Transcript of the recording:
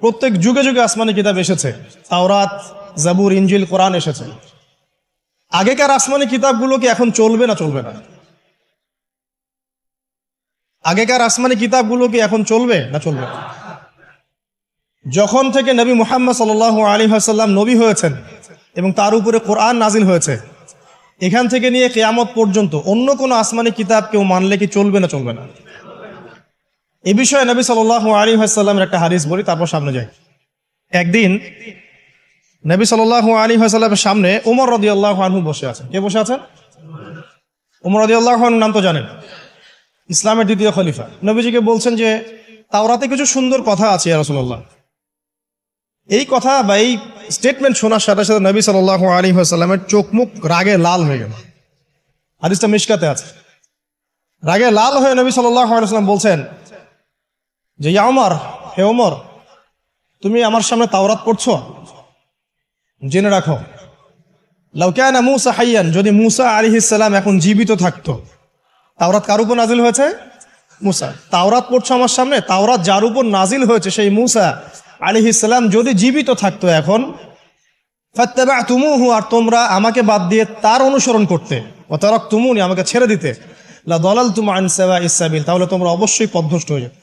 প্রত্যেক যুগে যুগে আসমানি কিতাব এসেছে, তাওরাত, জাবুর, ইনজিল, কোরআন এসেছে। আগেকার আসমানি কিতাবগুলো কি এখন চলবে না চলবে না? আগেকার আসমানি কিতাবগুলো কি এখন চলবে না চলবে না? যখন থেকে নবী মুহাম্মদ সাল্লাল্লাহু আলাইহি ওয়াসাল্লাম নবী হয়েছেন এবং তার উপরে কোরআন নাজিল হয়েছে, এখান থেকে নিয়ে কিয়ামত পর্যন্ত অন্য কোনো আসমানি কিতাব কেউ মানলে কি চলবে না চলবে না? এই বিষয়ে নবী সাল্লাল্লাহু আলাইহি ওয়াসাল্লামের একটা হাদিস বলি, তারপর সামনে যাই। একদিন নবী সাল্লাল্লাহু আলাইহি ওয়াসাল্লামের সামনে ওমর রাদিয়াল্লাহু আনহু বসে আছেন। কে বসে আছেন? ওমর রাদিয়াল্লাহু আনহু নাম তো জানেন, ইসলামের দ্বিতীয় খলিফা। নবীজিকে বলছেন যে তাওরাতে কিছু সুন্দর কথা আছে ইয়া রাসূলুল্লাহ। এই কথা বা এই স্টেটমেন্ট শোনার সাথে সাথে নবী সাল্লাল্লাহু আলাইহি ওয়াসাল্লামের চোখ মুখ রাগে লাল হয়ে গেল। হাদিসটা মিশকাতে আছে। রাগে লাল হয়ে নবী সাল্লাল্লাহু আলাইহি ওয়াসাল্লাম বলছেন যে ইয়া ওমর, হে ওমর, তুমি আমার সামনে তাওরাত পড়ছো? জেনে রাখো, লাউ কানা মূসা হাইয়ান, যদি মূসা আলাইহিস সালাম এখন জীবিত থাকতো। তাওরাত কার উপর নাজিল হয়েছে? মূসা। তাওরাত পড়ছো আমার সামনে, তাওরাত যার উপর নাজিল হয়েছে সেই মূসা আলাইহিস সালাম যদি জীবিত থাকতো এখন, ফাত্তাবা'তুমুহু, আর তোমরা আমাকে বাদ দিয়ে তার অনুসরণ করতে, ওয়া তারাকতুমুনি, আমাকে ছেড়ে দিতে, লা দালালতুম আন সাওয়াইস সাবিল, তাহলে তোমরা অবশ্যই পথভ্রষ্ট হয়ে যেতে।